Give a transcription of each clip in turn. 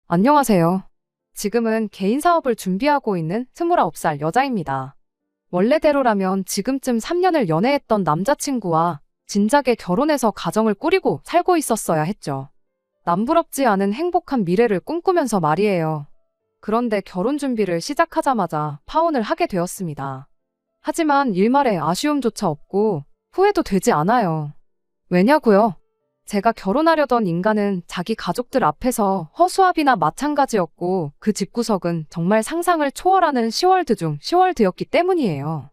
안녕하세요. 지금은 개인 사업을 준비하고 있는 29살 여자입니다. 원래대로라면 지금쯤 3년을 연애했던 남자친구와 진작에 결혼해서 가정을 꾸리고 살고 있었어야 했죠. 남부럽지 않은 행복한 미래를 꿈꾸면서 말이에요. 그런데 결혼 준비를 시작하자마자 파혼을 하게 되었습니다. 하지만 일말의 아쉬움조차 없고 후회도 되지 않아요. 왜냐고요? 제가 결혼하려던 인간은 자기 가족들 앞에서 허수아비나 마찬가지였고 그 집구석은 정말 상상을 초월하는 시월드 중 시월드였기 때문이에요.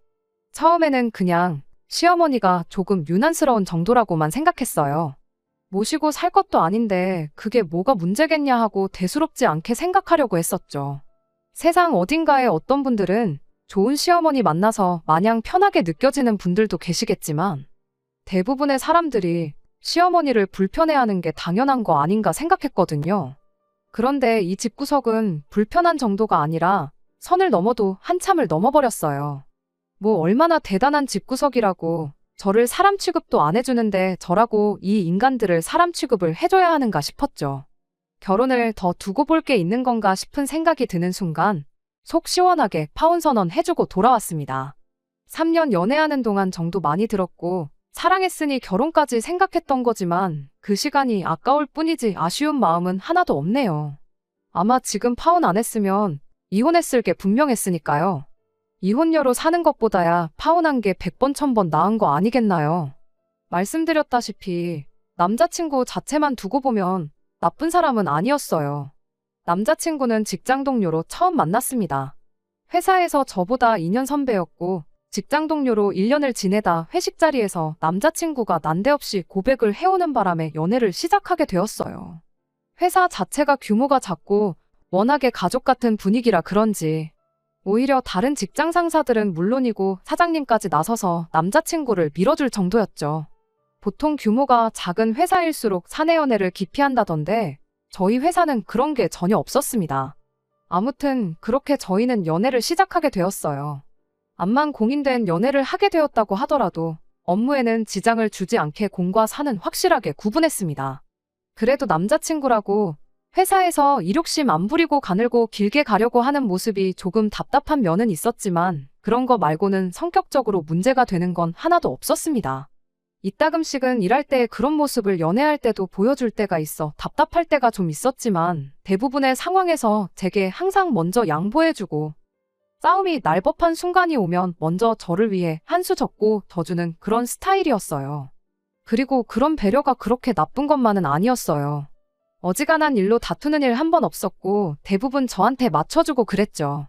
처음에는 그냥 시어머니가 조금 유난스러운 정도라고만 생각했어요. 모시고 살 것도 아닌데 그게 뭐가 문제겠냐 하고 대수롭지 않게 생각하려고 했었죠. 세상 어딘가에 어떤 분들은 좋은 시어머니 만나서 마냥 편하게 느껴지는 분들도 계시겠지만 대부분의 사람들이 시어머니를 불편해하는 게 당연한 거 아닌가 생각했거든요. 그런데 이 집구석은 불편한 정도가 아니라 선을 넘어도 한참을 넘어버렸어요. 뭐 얼마나 대단한 집구석이라고 저를 사람 취급도 안 해주는데 저라고 이 인간들을 사람 취급을 해줘야 하는가 싶었죠. 결혼을 더 두고 볼 게 있는 건가 싶은 생각이 드는 순간 속 시원하게 파혼 선언 해주고 돌아왔습니다. 3년 연애하는 동안 정도 많이 들었고 사랑했으니 결혼까지 생각했던 거지만 그 시간이 아까울 뿐이지 아쉬운 마음은 하나도 없네요. 아마 지금 파혼 안 했으면 이혼했을 게 분명했으니까요. 이혼녀로 사는 것보다야 파혼한 게 100번 1000번 나은 거 아니겠나요? 말씀드렸다시피 남자친구 자체만 두고 보면 나쁜 사람은 아니었어요. 남자친구는 직장 동료로 처음 만났습니다. 회사에서 저보다 2년 선배였고 직장 동료로 1년을 지내다 회식 자리에서 남자친구가 난데없이 고백을 해오는 바람에 연애를 시작하게 되었어요. 회사 자체가 규모가 작고 워낙에 가족 같은 분위기라 그런지 오히려 다른 직장 상사들은 물론이고 사장님까지 나서서 남자친구를 밀어줄 정도였죠. 보통 규모가 작은 회사일수록 사내 연애를 기피한다던데 저희 회사는 그런 게 전혀 없었습니다. 아무튼 그렇게 저희는 연애를 시작하게 되었어요. 암만 공인된 연애를 하게 되었다고 하더라도 업무에는 지장을 주지 않게 공과 사는 확실하게 구분했습니다. 그래도 남자친구라고 회사에서 이욕심 안 부리고 가늘고 길게 가려고 하는 모습이 조금 답답한 면은 있었지만 그런 거 말고는 성격적으로 문제가 되는 건 하나도 없었습니다. 이따금씩은 일할 때 그런 모습을 연애할 때도 보여줄 때가 있어 답답할 때가 좀 있었지만 대부분의 상황에서 제게 항상 먼저 양보해주고 싸움이 날 법한 순간이 오면 먼저 저를 위해 한 수 적고 더 주는 그런 스타일이었어요. 그리고 그런 배려가 그렇게 나쁜 것만은 아니었어요. 어지간한 일로 다투는 일 한 번 없었고 대부분 저한테 맞춰주고 그랬죠.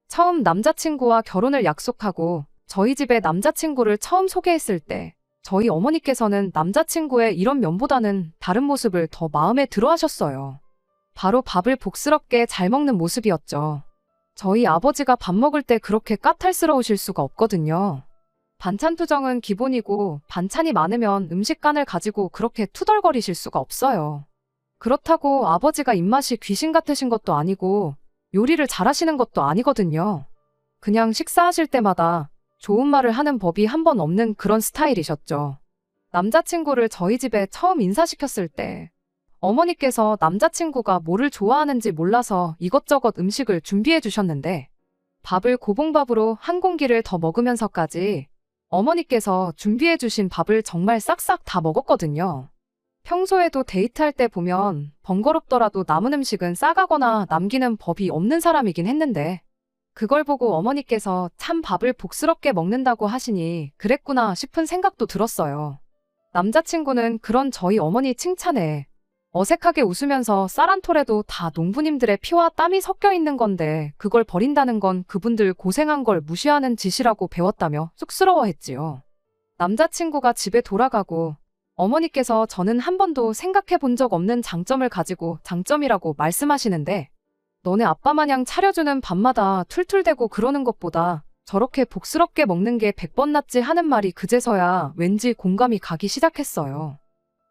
처음 남자친구와 결혼을 약속하고 저희 집에 남자친구를 처음 소개했을 때 저희 어머니께서는 남자친구의 이런 면보다는 다른 모습을 더 마음에 들어 하셨어요. 바로 밥을 복스럽게 잘 먹는 모습이었죠. 저희 아버지가 밥 먹을 때 그렇게 까탈스러우실 수가 없거든요. 반찬 투정은 기본이고 반찬이 많으면 음식간을 가지고 그렇게 투덜거리실 수가 없어요. 그렇다고 아버지가 입맛이 귀신 같으신 것도 아니고 요리를 잘하시는 것도 아니거든요. 그냥 식사하실 때마다 좋은 말을 하는 법이 한 번 없는 그런 스타일이셨죠. 남자친구를 저희 집에 처음 인사시켰을 때 어머니께서 남자친구가 뭐를 좋아하는지 몰라서 이것저것 음식을 준비해 주셨는데 밥을 고봉밥으로 한 공기를 더 먹으면서까지 어머니께서 준비해 주신 밥을 정말 싹싹 다 먹었거든요. 평소에도 데이트할 때 보면 번거롭더라도 남은 음식은 싸가거나 남기는 법이 없는 사람이긴 했는데 그걸 보고 어머니께서 참 밥을 복스럽게 먹는다고 하시니 그랬구나 싶은 생각도 들었어요. 남자친구는 그런 저희 어머니 칭찬에 어색하게 웃으면서 쌀 한 톨에도 다 농부님들의 피와 땀이 섞여 있는 건데 그걸 버린다는 건 그분들 고생한 걸 무시하는 짓이라고 배웠다며 쑥스러워했지요. 남자친구가 집에 돌아가고 어머니께서 저는 한 번도 생각해 본 적 없는 장점을 가지고 장점이라고 말씀하시는데 너네 아빠 마냥 차려주는 밥마다 툴툴대고 그러는 것보다 저렇게 복스럽게 먹는 게 100번 낫지 하는 말이 그제서야 왠지 공감이 가기 시작했어요.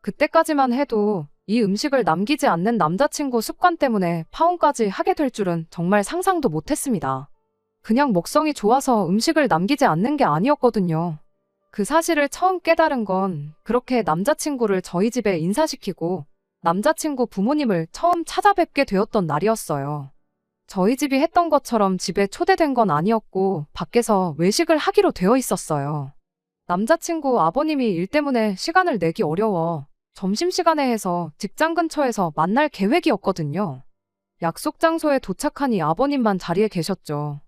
그때까지만 해도 이 음식을 남기지 않는 남자친구 습관 때문에 파혼까지 하게 될 줄은 정말 상상도 못했습니다. 그냥 먹성이 좋아서 음식을 남기지 않는 게 아니었거든요. 그 사실을 처음 깨달은 건 그렇게 남자친구를 저희 집에 인사시키고 남자친구 부모님을 처음 찾아뵙게 되었던 날이었어요. 저희 집이 했던 것처럼 집에 초대된 건 아니었고 밖에서 외식을 하기로 되어 있었어요. 남자친구 아버님이 일 때문에 시간을 내기 어려워 점심시간에 해서 직장 근처에서 만날 계획이었거든요. 약속 장소에 도착하니 아버님만 자리에 계셨죠.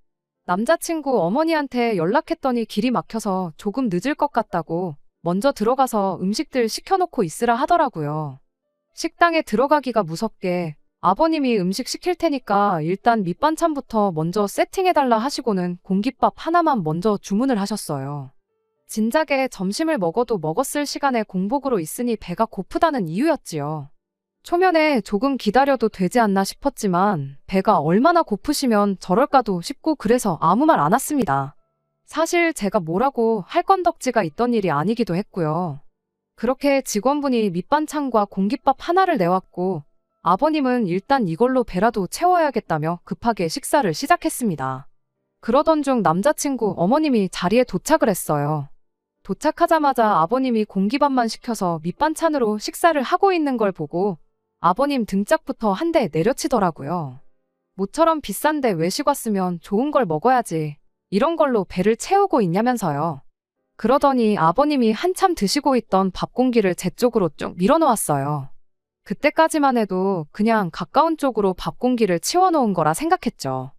남자친구 어머니한테 연락했더니 길이 막혀서 조금 늦을 것 같다고 먼저 들어가서 음식들 시켜놓고 있으라 하더라고요. 식당에 들어가기가 무섭게 아버님이 음식 시킬 테니까 일단 밑반찬부터 먼저 세팅해달라 하시고는 공깃밥 하나만 먼저 주문을 하셨어요. 진작에 점심을 먹어도 먹었을 시간에 공복으로 있으니 배가 고프다는 이유였지요. 초면에 조금 기다려도 되지 않나 싶었지만 배가 얼마나 고프시면 저럴까도 싶고 그래서 아무 말 안 했습니다. 사실 제가 뭐라고 할 건덕지가 있던 일이 아니기도 했고요. 그렇게 직원분이 밑반찬과 공깃밥 하나를 내왔고 아버님은 일단 이걸로 배라도 채워야겠다며 급하게 식사를 시작했습니다. 그러던 중 남자친구 어머님이 자리에 도착을 했어요. 도착하자마자 아버님이 공깃밥만 시켜서 밑반찬으로 식사를 하고 있는 걸 보고 아버님 등짝부터 한 대 내려치더라고요. 모처럼 비싼데 외식 왔으면 좋은 걸 먹어야지. 이런 걸로 배를 채우고 있냐면서요. 그러더니 아버님이 한참 드시고 있던 밥 공기를 제 쪽으로 쭉 밀어놓았어요. 그때까지만 해도 그냥 가까운 쪽으로 밥 공기를 치워놓은 거라 생각했죠.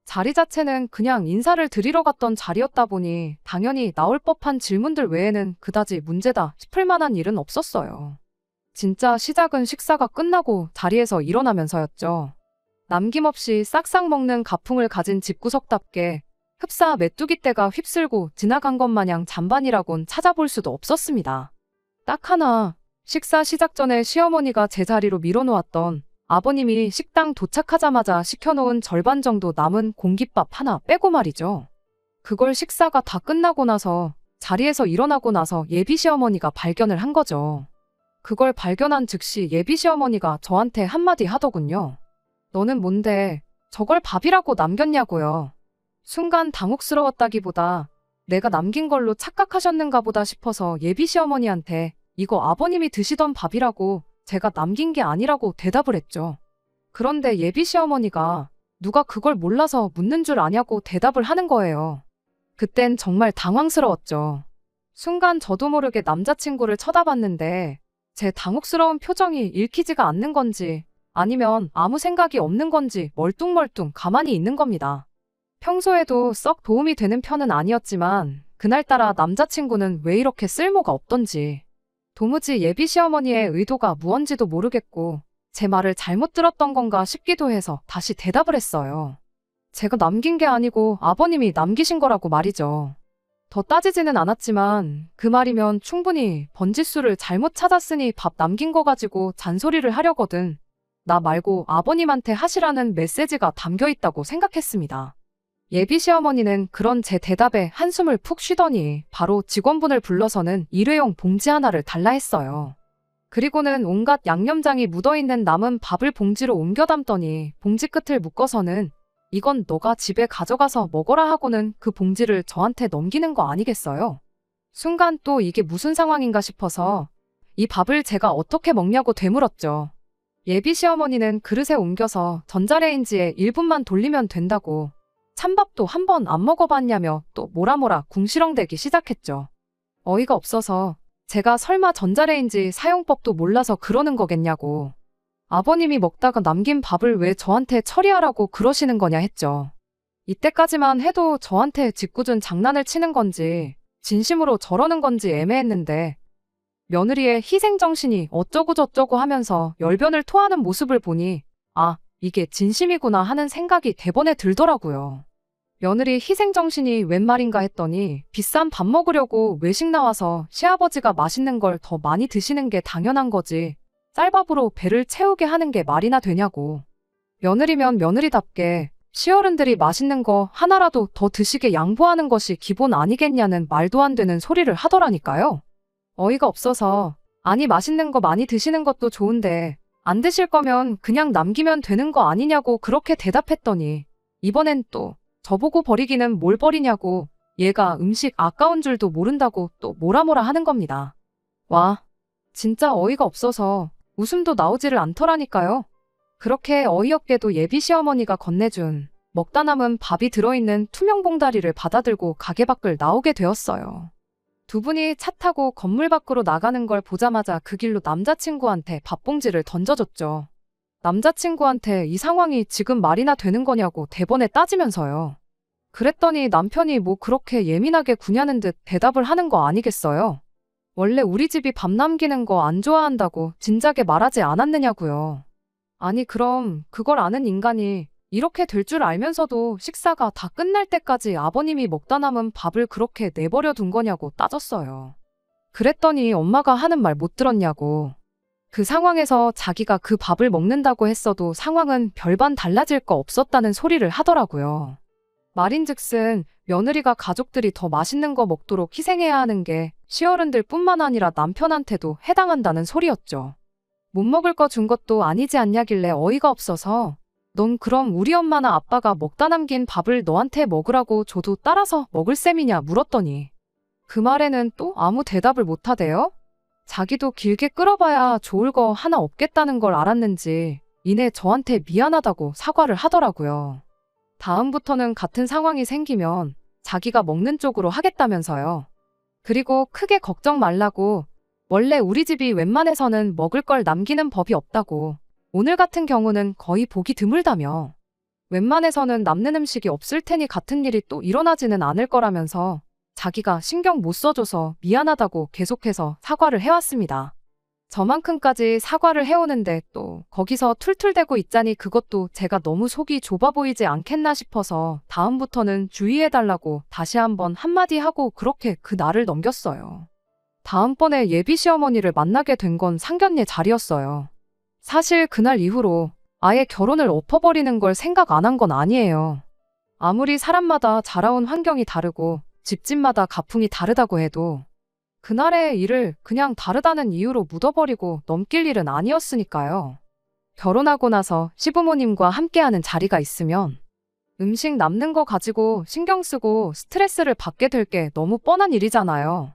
자리 자체는 그냥 인사를 드리러 갔던 자리였다 보니 당연히 나올 법한 질문들 외에는 그다지 문제다 싶을 만한 일은 없었어요. 진짜 시작은 식사가 끝나고 자리에서 일어나면서였죠. 남김없이 싹싹 먹는 가풍을 가진 집구석답게 흡사 메뚜기 떼가 휩쓸고 지나간 것 마냥 잔반이라곤 찾아볼 수도 없었습니다. 딱 하나, 식사 시작 전에 시어머니가 제 자리로 밀어놓았던 아버님이 식당 도착하자마자 시켜놓은 절반 정도 남은 공깃밥 하나 빼고 말이죠. 그걸 식사가 다 끝나고 나서 자리에서 일어나고 나서 예비 시어머니가 발견을 한 거죠. 그걸 발견한 즉시 예비 시어머니가 저한테 한마디 하더군요. 너는 뭔데 저걸 밥이라고 남겼냐고요. 순간 당혹스러웠다기보다 내가 남긴 걸로 착각하셨는가 보다 싶어서 예비 시어머니한테 이거 아버님이 드시던 밥이라고 제가 남긴 게 아니라고 대답을 했죠. 그런데 예비 시어머니가 누가 그걸 몰라서 묻는 줄 아냐고 대답을 하는 거예요. 그땐 정말 당황스러웠죠. 순간 저도 모르게 남자친구를 쳐다봤는데 제 당혹스러운 표정이 읽히지가 않는 건지 아니면 아무 생각이 없는 건지 멀뚱멀뚱 가만히 있는 겁니다. 평소에도 썩 도움이 되는 편은 아니었지만 그날따라 남자친구는 왜 이렇게 쓸모가 없던지 도무지 예비 시어머니의 의도가 무언지도 모르겠고 제 말을 잘못 들었던 건가 싶기도 해서 다시 대답을 했어요. 제가 남긴 게 아니고 아버님이 남기신 거라고 말이죠. 더 따지지는 않았지만 그 말이면 충분히 번지수를 잘못 찾았으니 밥 남긴 거 가지고 잔소리를 하려거든. 나 말고 아버님한테 하시라는 메시지가 담겨 있다고 생각했습니다. 예비 시어머니는 그런 제 대답에 한숨을 푹 쉬더니 바로 직원분을 불러서는 일회용 봉지 하나를 달라 했어요. 그리고는 온갖 양념장이 묻어있는 남은 밥을 봉지로 옮겨 담더니 봉지 끝을 묶어서는 이건 너가 집에 가져가서 먹어라 하고는 그 봉지를 저한테 넘기는 거 아니겠어요? 순간 또 이게 무슨 상황인가 싶어서 이 밥을 제가 어떻게 먹냐고 되물었죠. 예비 시어머니는 그릇에 옮겨서 전자레인지에 1분만 돌리면 된다고 찬밥도 한 번 안 먹어봤냐며 또 뭐라 궁시렁대기 시작했죠. 어이가 없어서 제가 설마 전자레인지 사용법도 몰라서 그러는 거겠냐고. 아버님이 먹다가 남긴 밥을 왜 저한테 처리하라고 그러시는 거냐 했죠. 이때까지만 해도 저한테 짓궂은 장난을 치는 건지 진심으로 저러는 건지 애매했는데 며느리의 희생정신이 어쩌고저쩌고 하면서 열변을 토하는 모습을 보니 아, 이게 진심이구나 하는 생각이 대번에 들더라고요. 며느리 희생정신이 웬 말인가 했더니 비싼 밥 먹으려고 외식 나와서 시아버지가 맛있는 걸 더 많이 드시는 게 당연한 거지 쌀밥으로 배를 채우게 하는 게 말이나 되냐고. 며느리면 며느리답게 시어른들이 맛있는 거 하나라도 더 드시게 양보하는 것이 기본 아니겠냐는 말도 안 되는 소리를 하더라니까요. 어이가 없어서 아니 맛있는 거 많이 드시는 것도 좋은데 안 드실 거면 그냥 남기면 되는 거 아니냐고 그렇게 대답했더니 이번엔 또 저보고 버리기는 뭘 버리냐고 얘가 음식 아까운 줄도 모른다고 또 뭐라 하는 겁니다. 와, 진짜 어이가 없어서 웃음도 나오지를 않더라니까요. 그렇게 어이없게도 예비 시어머니가 건네준 먹다 남은 밥이 들어있는 투명 봉다리를 받아들고 가게 밖을 나오게 되었어요. 두 분이 차 타고 건물 밖으로 나가는 걸 보자마자 그 길로 남자친구한테 밥봉지를 던져줬죠. 남자친구한테 이 상황이 지금 말이나 되는 거냐고 대번에 따지면서요. 그랬더니 남편이 뭐 그렇게 예민하게 구냐는 듯 대답을 하는 거 아니겠어요? 원래 우리 집이 밥 남기는 거 안 좋아한다고 진작에 말하지 않았느냐고요. 아니 그럼 그걸 아는 인간이 이렇게 될 줄 알면서도 식사가 다 끝날 때까지 아버님이 먹다 남은 밥을 그렇게 내버려 둔 거냐고 따졌어요. 그랬더니 엄마가 하는 말 못 들었냐고. 그 상황에서 자기가 그 밥을 먹는다고 했어도 상황은 별반 달라질 거 없었다는 소리를 하더라고요. 말인즉슨 며느리가 가족들이 더 맛있는 거 먹도록 희생해야 하는 게 시어른들 뿐만 아니라 남편한테도 해당한다는 소리였죠. 못 먹을 거 준 것도 아니지 않냐길래 어이가 없어서 넌 그럼 우리 엄마나 아빠가 먹다 남긴 밥을 너한테 먹으라고 줘도 따라서 먹을 셈이냐 물었더니 그 말에는 또 아무 대답을 못 하대요. 자기도 길게 끌어봐야 좋을 거 하나 없겠다는 걸 알았는지 이내 저한테 미안하다고 사과를 하더라고요. 다음부터는 같은 상황이 생기면 자기가 먹는 쪽으로 하겠다면서요. 그리고 크게 걱정 말라고 원래 우리 집이 웬만해서는 먹을 걸 남기는 법이 없다고 오늘 같은 경우는 거의 보기 드물다며 웬만해서는 남는 음식이 없을 테니 같은 일이 또 일어나지는 않을 거라면서 자기가 신경 못 써줘서 미안하다고 계속해서 사과를 해왔습니다. 저만큼까지 사과를 해오는데 또 거기서 툴툴대고 있자니 그것도 제가 너무 속이 좁아 보이지 않겠나 싶어서 다음부터는 주의해달라고 다시 한번 한마디 하고 그렇게 그 날을 넘겼어요. 다음번에 예비 시어머니를 만나게 된 건 상견례 자리였어요. 사실 그날 이후로 아예 결혼을 엎어버리는 걸 생각 안 한 건 아니에요. 아무리 사람마다 자라온 환경이 다르고 집집마다 가풍이 다르다고 해도 그날의 일을 그냥 다르다는 이유로 묻어버리고 넘길 일은 아니었으니까요. 결혼하고 나서 시부모님과 함께하는 자리가 있으면 음식 남는 거 가지고 신경 쓰고 스트레스를 받게 될 게 너무 뻔한 일이잖아요.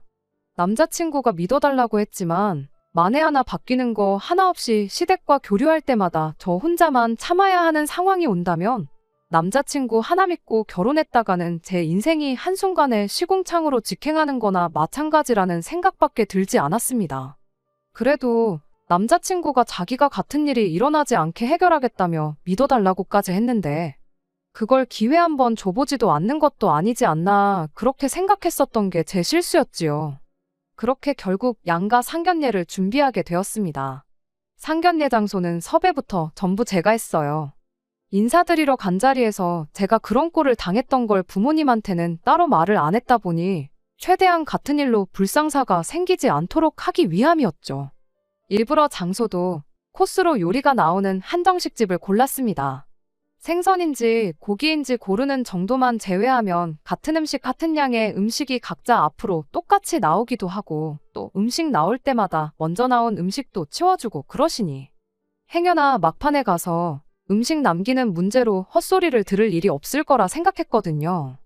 남자친구가 믿어달라고 했지만 만에 하나 바뀌는 거 하나 없이 시댁과 교류할 때마다 저 혼자만 참아야 하는 상황이 온다면 남자친구 하나 믿고 결혼했다가는 제 인생이 한순간에 시궁창으로 직행하는 거나 마찬가지라는 생각밖에 들지 않았습니다. 그래도 남자친구가 자기가 같은 일이 일어나지 않게 해결하겠다며 믿어달라고까지 했는데 그걸 기회 한번 줘보지도 않는 것도 아니지 않나 그렇게 생각했었던 게 제 실수였지요. 그렇게 결국 양가 상견례를 준비하게 되었습니다. 상견례 장소는 섭외부터 전부 제가 했어요. 인사드리러 간 자리에서 제가 그런 꼴을 당했던 걸 부모님한테는 따로 말을 안 했다 보니 최대한 같은 일로 불상사가 생기지 않도록 하기 위함이었죠. 일부러 장소도 코스로 요리가 나오는 한정식집을 골랐습니다. 생선인지 고기인지 고르는 정도만 제외하면 같은 음식 같은 양의 음식이 각자 앞으로 똑같이 나오기도 하고 또 음식 나올 때마다 먼저 나온 음식도 치워주고 그러시니 행여나 막판에 가서 음식 남기는 문제로 헛소리를 들을 일이 없을 거라 생각했거든요.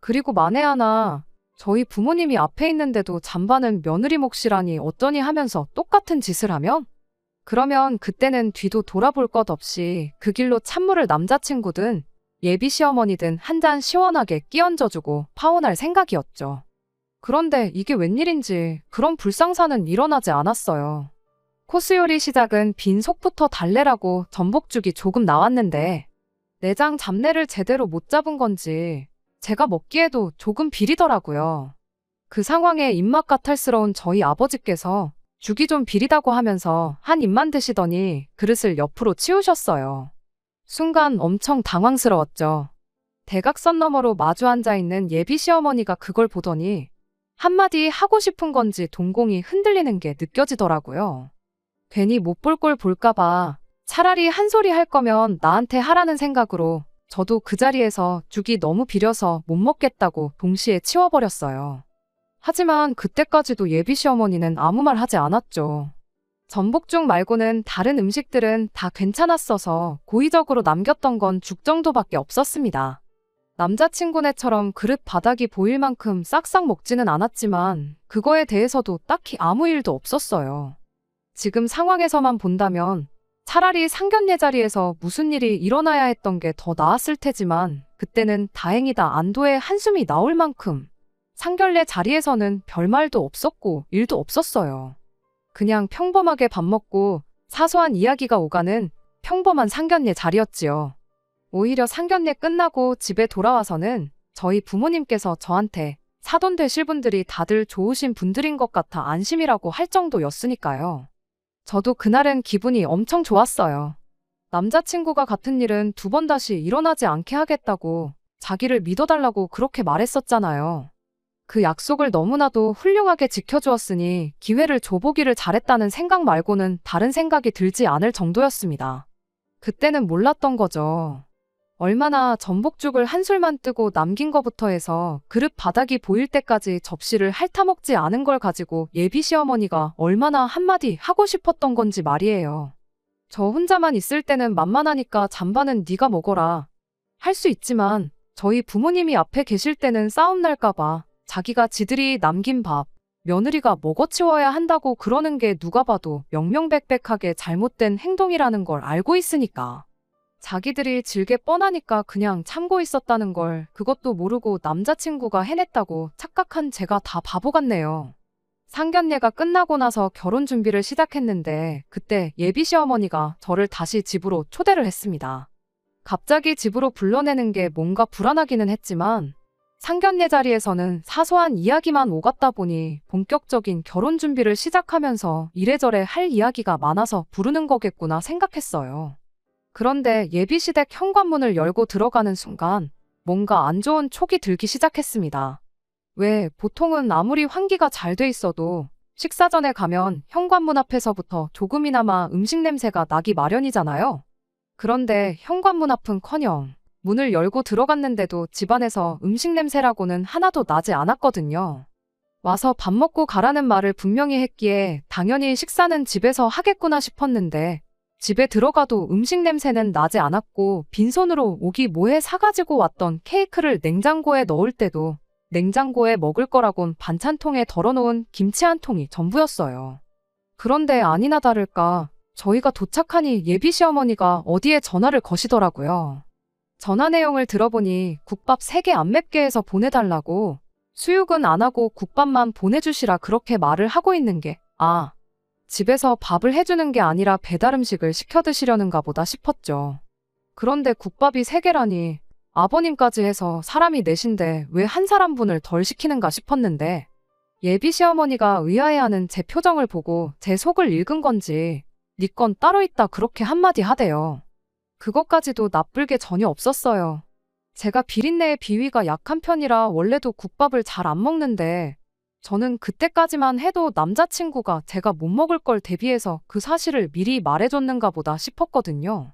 그리고 만에 하나 저희 부모님이 앞에 있는데도 잠바는 며느리 몫이라니 어쩌니 하면서 똑같은 짓을 하면 그러면 그때는 뒤도 돌아볼 것 없이 그 길로 찬물을 남자친구든 예비 시어머니든 한 잔 시원하게 끼얹어주고 파혼할 생각이었죠. 그런데 이게 웬일인지 그런 불상사는 일어나지 않았어요. 코스 요리 시작은 빈 속부터 달래라고 전복죽이 조금 나왔는데 내장 잡내를 제대로 못 잡은 건지 제가 먹기에도 조금 비리더라고요. 그 상황에 입맛 까탈스러운 저희 아버지께서 죽이 좀 비리다고 하면서 한 입만 드시더니 그릇을 옆으로 치우셨어요. 순간 엄청 당황스러웠죠. 대각선 너머로 마주 앉아있는 예비 시어머니가 그걸 보더니 한마디 하고 싶은 건지 동공이 흔들리는 게 느껴지더라고요. 괜히 못 볼 꼴 볼까봐 차라리 한 소리 할 거면 나한테 하라는 생각으로 저도 그 자리에서 죽이 너무 비려서 못 먹겠다고 동시에 치워버렸어요. 하지만 그때까지도 예비 시어머니는 아무 말 하지 않았죠. 전복죽 말고는 다른 음식들은 다 괜찮았어서 고의적으로 남겼던 건 죽 정도밖에 없었습니다. 남자친구네처럼 그릇 바닥이 보일 만큼 싹싹 먹지는 않았지만 그거에 대해서도 딱히 아무 일도 없었어요. 지금 상황에서만 본다면 차라리 상견례 자리에서 무슨 일이 일어나야 했던 게 더 나았을 테지만 그때는 다행이다 안도의 한숨이 나올 만큼 상견례 자리에서는 별말도 없었고 일도 없었어요. 그냥 평범하게 밥 먹고 사소한 이야기가 오가는 평범한 상견례 자리였지요. 오히려 상견례 끝나고 집에 돌아와서는 저희 부모님께서 저한테 사돈 되실 분들이 다들 좋으신 분들인 것 같아 안심이라고 할 정도였으니까요. 저도 그날은 기분이 엄청 좋았어요. 남자친구가 같은 일은 두 번 다시 일어나지 않게 하겠다고 자기를 믿어달라고 그렇게 말했었잖아요. 그 약속을 너무나도 훌륭하게 지켜주었으니 기회를 줘보기를 잘했다는 생각 말고는 다른 생각이 들지 않을 정도였습니다. 그때는 몰랐던 거죠. 얼마나 전복죽을 한 술만 뜨고 남긴 거부터 해서 그릇 바닥이 보일 때까지 접시를 핥아먹지 않은 걸 가지고 예비 시어머니가 얼마나 한마디 하고 싶었던 건지 말이에요. 저 혼자만 있을 때는 만만하니까 잠바는 네가 먹어라 할 수 있지만 저희 부모님이 앞에 계실 때는 싸움 날까봐 자기가 지들이 남긴 밥, 며느리가 먹어치워야 한다고 그러는 게 누가 봐도 명명백백하게 잘못된 행동이라는 걸 알고 있으니까. 자기들이 질게 뻔하니까 그냥 참고 있었다는 걸 그것도 모르고 남자친구가 해냈다고 착각한 제가 다 바보 같네요. 상견례가 끝나고 나서 결혼 준비를 시작했는데 그때 예비 시어머니가 저를 다시 집으로 초대를 했습니다. 갑자기 집으로 불러내는 게 뭔가 불안하기는 했지만 상견례 자리에서는 사소한 이야기만 오갔다 보니 본격적인 결혼 준비를 시작하면서 이래저래 할 이야기가 많아서 부르는 거겠구나 생각했어요. 그런데 예비시댁 현관문을 열고 들어가는 순간 뭔가 안 좋은 촉이 들기 시작했습니다. 왜 보통은 아무리 환기가 잘 돼 있어도 식사 전에 가면 현관문 앞에서부터 조금이나마 음식 냄새가 나기 마련이잖아요. 그런데 현관문 앞은커녕 문을 열고 들어갔는데도 집안에서 음식 냄새라고는 하나도 나지 않았거든요. 와서 밥 먹고 가라는 말을 분명히 했기에 당연히 식사는 집에서 하겠구나 싶었는데 집에 들어가도 음식 냄새는 나지 않았고 빈손으로 오기 뭐해 사가지고 왔던 케이크를 냉장고에 넣을 때도 냉장고에 먹을 거라곤 반찬통에 덜어놓은 김치 한 통이 전부였어요. 그런데 아니나 다를까 저희가 도착하니 예비 시어머니가 어디에 전화를 거시더라고요. 전화 내용을 들어보니 국밥 3개 안 맵게 해서 보내달라고 수육은 안 하고 국밥만 보내주시라 그렇게 말을 하고 있는 게 집에서 밥을 해주는 게 아니라 배달 음식을 시켜 드시려는가 보다 싶었죠. 그런데 국밥이 3개라니 아버님까지 해서 사람이 넷인데 왜 한 사람분을 덜 시키는가 싶었는데 예비 시어머니가 의아해하는 제 표정을 보고 제 속을 읽은 건지 네 건 따로 있다 그렇게 한마디 하대요. 그것까지도 나쁠 게 전혀 없었어요. 제가 비린내의 비위가 약한 편이라 원래도 국밥을 잘 안 먹는데 저는 그때까지만 해도 남자친구가 제가 못 먹을 걸 대비해서 그 사실을 미리 말해줬는가 보다 싶었거든요.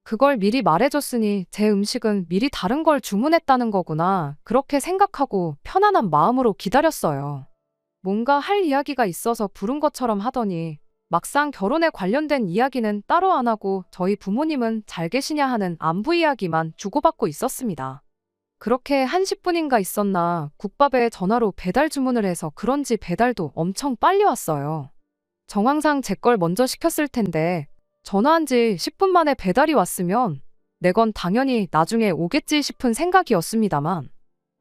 그걸 미리 말해줬으니 제 음식은 미리 다른 걸 주문했다는 거구나 그렇게 생각하고 편안한 마음으로 기다렸어요. 뭔가 할 이야기가 있어서 부른 것처럼 하더니 막상 결혼에 관련된 이야기는 따로 안 하고 저희 부모님은 잘 계시냐 하는 안부 이야기만 주고받고 있었습니다. 그렇게 한 10분인가 있었나 국밥에 전화로 배달 주문을 해서 그런지 배달도 엄청 빨리 왔어요. 정황상 제 걸 먼저 시켰을 텐데 전화한 지 10분 만에 배달이 왔으면 내 건 당연히 나중에 오겠지 싶은 생각이었습니다만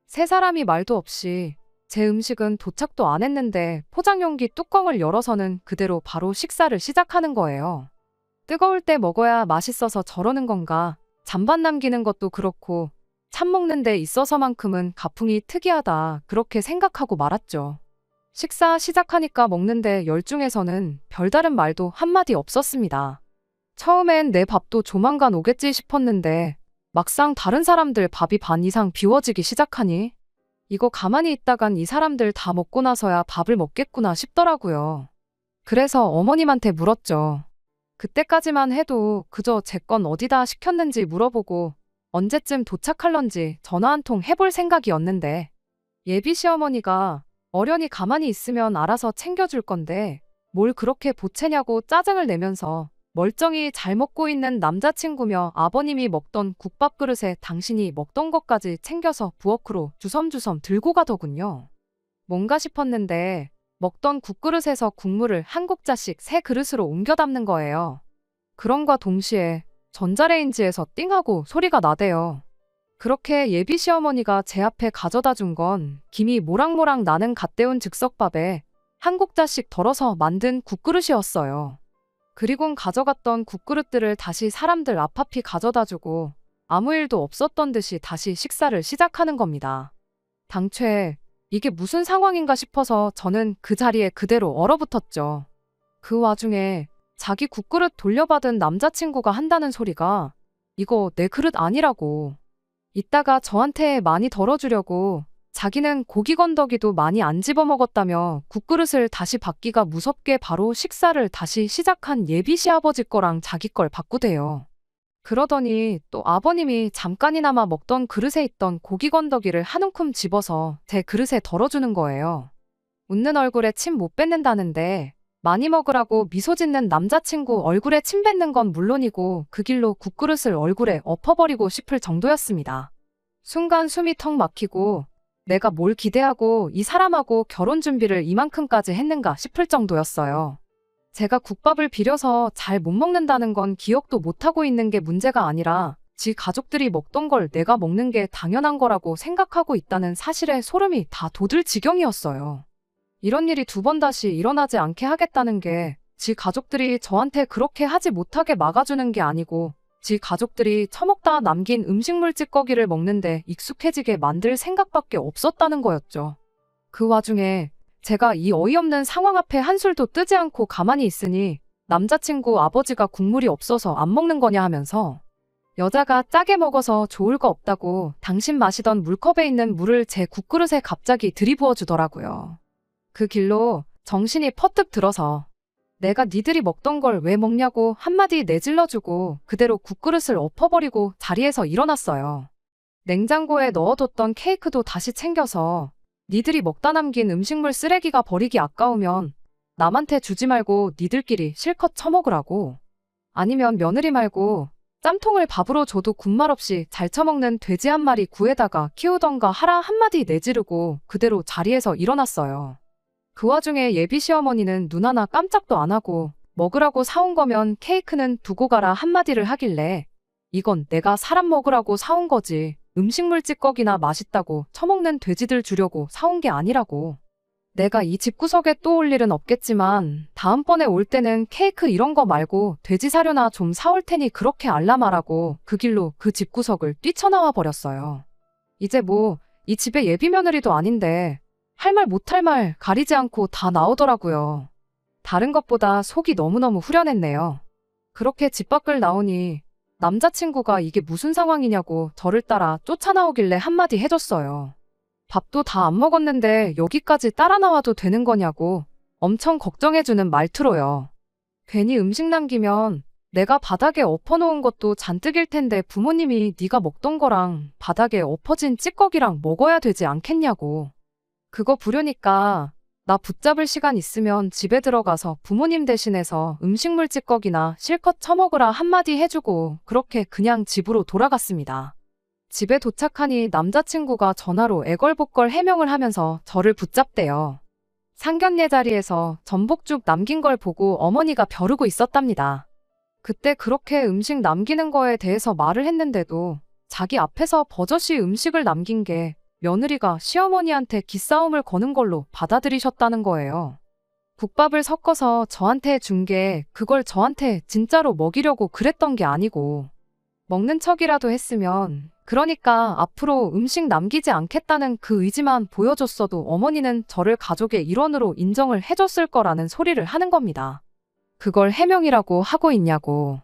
세 사람이 말도 없이 제 음식은 도착도 안 했는데 포장용기 뚜껑을 열어서는 그대로 바로 식사를 시작하는 거예요. 뜨거울 때 먹어야 맛있어서 저러는 건가 잔반 남기는 것도 그렇고 참 먹는 데 있어서만큼은 가풍이 특이하다 그렇게 생각하고 말았죠. 식사 시작하니까 먹는데 열중해서는 별다른 말도 한마디 없었습니다. 처음엔 내 밥도 조만간 오겠지 싶었는데 막상 다른 사람들 밥이 반 이상 비워지기 시작하니 이거 가만히 있다간 이 사람들 다 먹고 나서야 밥을 먹겠구나 싶더라고요. 그래서 어머님한테 물었죠. 그때까지만 해도 그저 제 건 어디다 시켰는지 물어보고 언제쯤 도착할런지 전화 한 통 해볼 생각이었는데 예비 시어머니가 어련히 가만히 있으면 알아서 챙겨줄 건데 뭘 그렇게 보채냐고 짜증을 내면서 멀쩡히 잘 먹고 있는 남자친구며 아버님이 먹던 국밥 그릇에 당신이 먹던 것까지 챙겨서 부엌으로 주섬주섬 들고 가더군요. 뭔가 싶었는데 먹던 국그릇에서 국물을 한 국자씩 새 그릇으로 옮겨 담는 거예요. 그럼과 동시에 전자레인지에서 띵 하고 소리가 나대요. 그렇게 예비 시어머니가 제 앞에 가져다 준 건 김이 모락모락 나는 갓 데운 즉석밥에 한 국자씩 덜어서 만든 국그릇이었어요. 그리곤 가져갔던 국그릇들을 다시 사람들 앞앞이 가져다 주고 아무 일도 없었던 듯이 다시 식사를 시작하는 겁니다. 당최 이게 무슨 상황인가 싶어서 저는 그 자리에 그대로 얼어붙었죠. 그 와중에 자기 국그릇 돌려받은 남자친구가 한다는 소리가 이거 내 그릇 아니라고. 이따가 저한테 많이 덜어주려고 자기는 고기 건더기도 많이 안 집어먹었다며 국그릇을 다시 받기가 무섭게 바로 식사를 다시 시작한 예비 시아버지 거랑 자기 걸 바꾸대요. 그러더니 또 아버님이 잠깐이나마 먹던 그릇에 있던 고기 건더기를 한 움큼 집어서 제 그릇에 덜어주는 거예요. 웃는 얼굴에 침 못 뱉는다는데 많이 먹으라고 미소 짓는 남자친구 얼굴에 침 뱉는 건 물론이고 그 길로 국그릇을 얼굴에 엎어버리고 싶을 정도였습니다. 순간 숨이 턱 막히고 내가 뭘 기대하고 이 사람하고 결혼 준비를 이만큼까지 했는가 싶을 정도였어요. 제가 국밥을 비려서 잘 못 먹는다는 건 기억도 못하고 있는 게 문제가 아니라 지 가족들이 먹던 걸 내가 먹는 게 당연한 거라고 생각하고 있다는 사실에 소름이 다 돋을 지경이었어요. 이런 일이 두 번 다시 일어나지 않게 하겠다는 게 지 가족들이 저한테 그렇게 하지 못하게 막아주는 게 아니고 지 가족들이 처먹다 남긴 음식물 찌꺼기를 먹는데 익숙해지게 만들 생각밖에 없었다는 거였죠. 그 와중에 제가 이 어이없는 상황 앞에 한술도 뜨지 않고 가만히 있으니 남자친구 아버지가 국물이 없어서 안 먹는 거냐 하면서 여자가 짜게 먹어서 좋을 거 없다고 당신 마시던 물컵에 있는 물을 제 국그릇에 갑자기 들이부어 주더라고요. 그 길로 정신이 퍼뜩 들어서 내가 니들이 먹던 걸 왜 먹냐고 한마디 내질러주고 그대로 국그릇을 엎어버리고 자리에서 일어났어요. 냉장고에 넣어뒀던 케이크도 다시 챙겨서 니들이 먹다 남긴 음식물 쓰레기가 버리기 아까우면 남한테 주지 말고 니들끼리 실컷 처먹으라고. 아니면 며느리 말고 짬통을 밥으로 줘도 군말 없이 잘 처먹는 돼지 한 마리 구해다가 키우던가 하라 한마디 내지르고 그대로 자리에서 일어났어요. 그 와중에 예비 시어머니는 눈 하나 깜짝도 안 하고 먹으라고 사온 거면 케이크는 두고 가라 한마디를 하길래 이건 내가 사람 먹으라고 사온 거지. 음식물 찌꺼기나 맛있다고 처먹는 돼지들 주려고 사온 게 아니라고. 내가 이 집구석에 또 올 일은 없겠지만 다음번에 올 때는 케이크 이런 거 말고 돼지 사료나 좀 사올 테니 그렇게 알람하라고 그 길로 그 집구석을 뛰쳐나와 버렸어요. 이제 뭐 이 집에 예비 며느리도 아닌데 할 말 못할 말 가리지 않고 다 나오더라고요. 다른 것보다 속이 너무너무 후련했네요. 그렇게 집 밖을 나오니 남자친구가 이게 무슨 상황이냐고 저를 따라 쫓아나오길래 한마디 해줬어요. 밥도 다 안 먹었는데 여기까지 따라 나와도 되는 거냐고 엄청 걱정해주는 말투로요. 괜히 음식 남기면 내가 바닥에 엎어놓은 것도 잔뜩일 텐데 부모님이 네가 먹던 거랑 바닥에 엎어진 찌꺼기랑 먹어야 되지 않겠냐고. 그거 부르니까 나 붙잡을 시간 있으면 집에 들어가서 부모님 대신해서 음식물 찌꺼기나 실컷 처먹으라 한마디 해주고 그렇게 그냥 집으로 돌아갔습니다. 집에 도착하니 남자친구가 전화로 애걸복걸 해명을 하면서 저를 붙잡대요. 상견례 자리에서 전복죽 남긴 걸 보고 어머니가 벼르고 있었답니다. 그때 그렇게 음식 남기는 거에 대해서 말을 했는데도 자기 앞에서 버젓이 음식을 남긴 게 며느리가 시어머니한테 기싸움을 거는 걸로 받아들이셨다는 거예요. 국밥을 섞어서 저한테 준 게 그걸 저한테 진짜로 먹이려고 그랬던 게 아니고 먹는 척이라도 했으면 그러니까 앞으로 음식 남기지 않겠다는 그 의지만 보여줬어도 어머니는 저를 가족의 일원으로 인정을 해줬을 거라는 소리를 하는 겁니다. 그걸 해명이라고 하고 있냐고.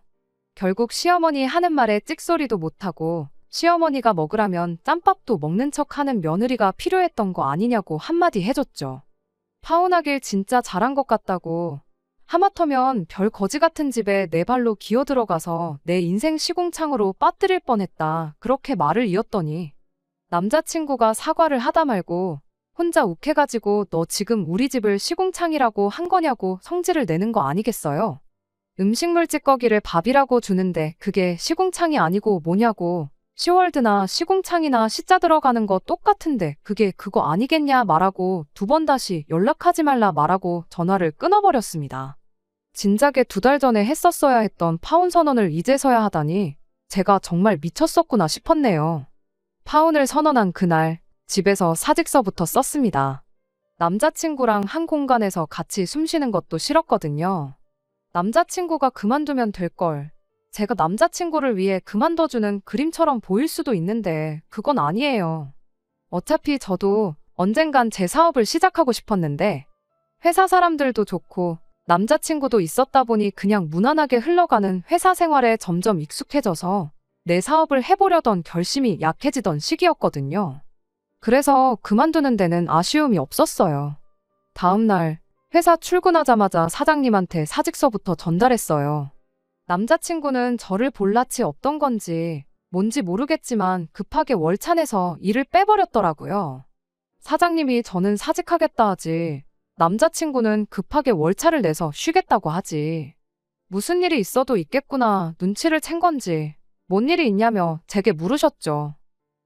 결국 시어머니 하는 말에 찍소리도 못하고 시어머니가 먹으라면 짬밥도 먹는 척하는 며느리가 필요했던 거 아니냐고 한마디 해줬죠. 파혼하길 진짜 잘한 것 같다고. 하마터면 별 거지 같은 집에 내 발로 기어 들어가서 내 인생 시궁창으로 빠뜨릴 뻔했다. 그렇게 말을 이었더니 남자친구가 사과를 하다 말고 혼자 욱해가지고 너 지금 우리 집을 시궁창이라고 한 거냐고 성질을 내는 거 아니겠어요? 음식물 찌꺼기를 밥이라고 주는데 그게 시궁창이 아니고 뭐냐고. 시월드나 시궁창이나 시자 들어가는 거 똑같은데 그게 그거 아니겠냐 말하고 2번 다시 연락하지 말라 말하고 전화를 끊어버렸습니다. 진작에 2달 전에 했었어야 했던 파혼 선언을 이제서야 하다니 제가 정말 미쳤었구나 싶었네요. 파혼을 선언한 그날 집에서 사직서부터 썼습니다. 남자친구랑 한 공간에서 같이 숨 쉬는 것도 싫었거든요. 남자친구가 그만두면 될걸. 제가 남자친구를 위해 그만둬주는 그림처럼 보일 수도 있는데 그건 아니에요. 어차피 저도 언젠간 제 사업을 시작하고 싶었는데 회사 사람들도 좋고 남자친구도 있었다 보니 그냥 무난하게 흘러가는 회사 생활에 점점 익숙해져서 내 사업을 해보려던 결심이 약해지던 시기였거든요. 그래서 그만두는 데는 아쉬움이 없었어요. 다음날 회사 출근하자마자 사장님한테 사직서부터 전달했어요. 남자친구는 저를 볼 낯이 없던 건지 뭔지 모르겠지만 급하게 월차 내서 일을 빼버렸더라고요. 사장님이 저는 사직하겠다 하지 남자친구는 급하게 월차를 내서 쉬겠다고 하지. 무슨 일이 있어도 있겠구나 눈치를 챈 건지 뭔 일이 있냐며 제게 물으셨죠.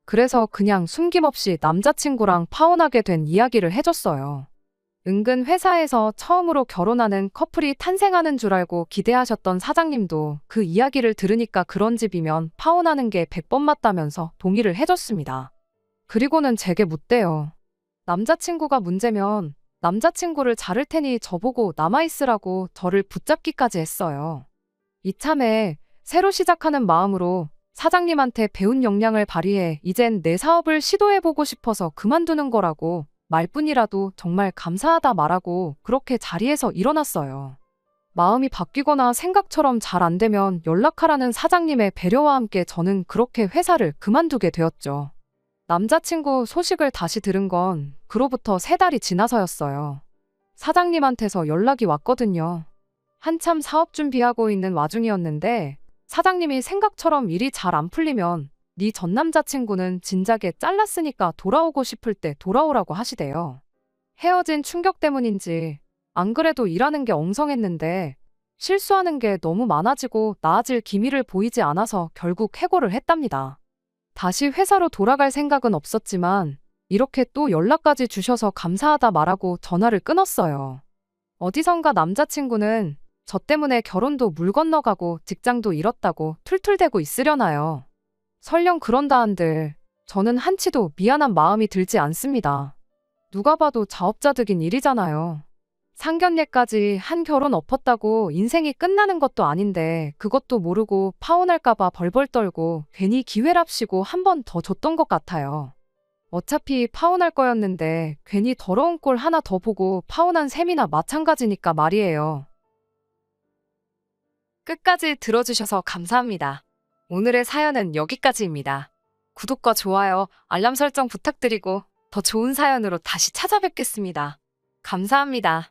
그래서 그냥 숨김없이 남자친구랑 파혼하게 된 이야기를 해줬어요. 은근 회사에서 처음으로 결혼하는 커플이 탄생하는 줄 알고 기대하셨던 사장님도 그 이야기를 들으니까 그런 집이면 파혼하는 게 100번 맞다면서 동의를 해줬습니다. 그리고는 제게 묻대요. 남자친구가 문제면 남자친구를 자를 테니 저보고 남아있으라고 저를 붙잡기까지 했어요. 이참에 새로 시작하는 마음으로 사장님한테 배운 역량을 발휘해 이젠 내 사업을 시도해보고 싶어서 그만두는 거라고 말뿐이라도 정말 감사하다 말하고 그렇게 자리에서 일어났어요. 마음이 바뀌거나 생각처럼 잘 안 되면 연락하라는 사장님의 배려와 함께 저는 그렇게 회사를 그만두게 되었죠. 남자친구 소식을 다시 들은 건 그로부터 3달이 지나서였어요. 사장님한테서 연락이 왔거든요. 한참 사업 준비하고 있는 와중이었는데 사장님이 생각처럼 일이 잘 안 풀리면 네 전 남자친구는 진작에 잘랐으니까 돌아오고 싶을 때 돌아오라고 하시대요. 헤어진 충격 때문인지 안 그래도 일하는 게 엉성했는데 실수하는 게 너무 많아지고 나아질 기미를 보이지 않아서 결국 해고를 했답니다. 다시 회사로 돌아갈 생각은 없었지만 이렇게 또 연락까지 주셔서 감사하다 말하고 전화를 끊었어요. 어디선가 남자친구는 저 때문에 결혼도 물 건너가고 직장도 잃었다고 툴툴대고 있으려나요. 설령 그런다 한들 저는 한치도 미안한 마음이 들지 않습니다. 누가 봐도 자업자득인 일이잖아요. 상견례까지 한 결혼 엎었다고 인생이 끝나는 것도 아닌데 그것도 모르고 파혼할까봐 벌벌 떨고 괜히 기회랍시고 한 번 더 줬던 것 같아요. 어차피 파혼할 거였는데 괜히 더러운 꼴 하나 더 보고 파혼한 셈이나 마찬가지니까 말이에요. 끝까지 들어주셔서 감사합니다. 오늘의 사연은 여기까지입니다. 구독과 좋아요, 알람 설정 부탁드리고 더 좋은 사연으로 다시 찾아뵙겠습니다. 감사합니다.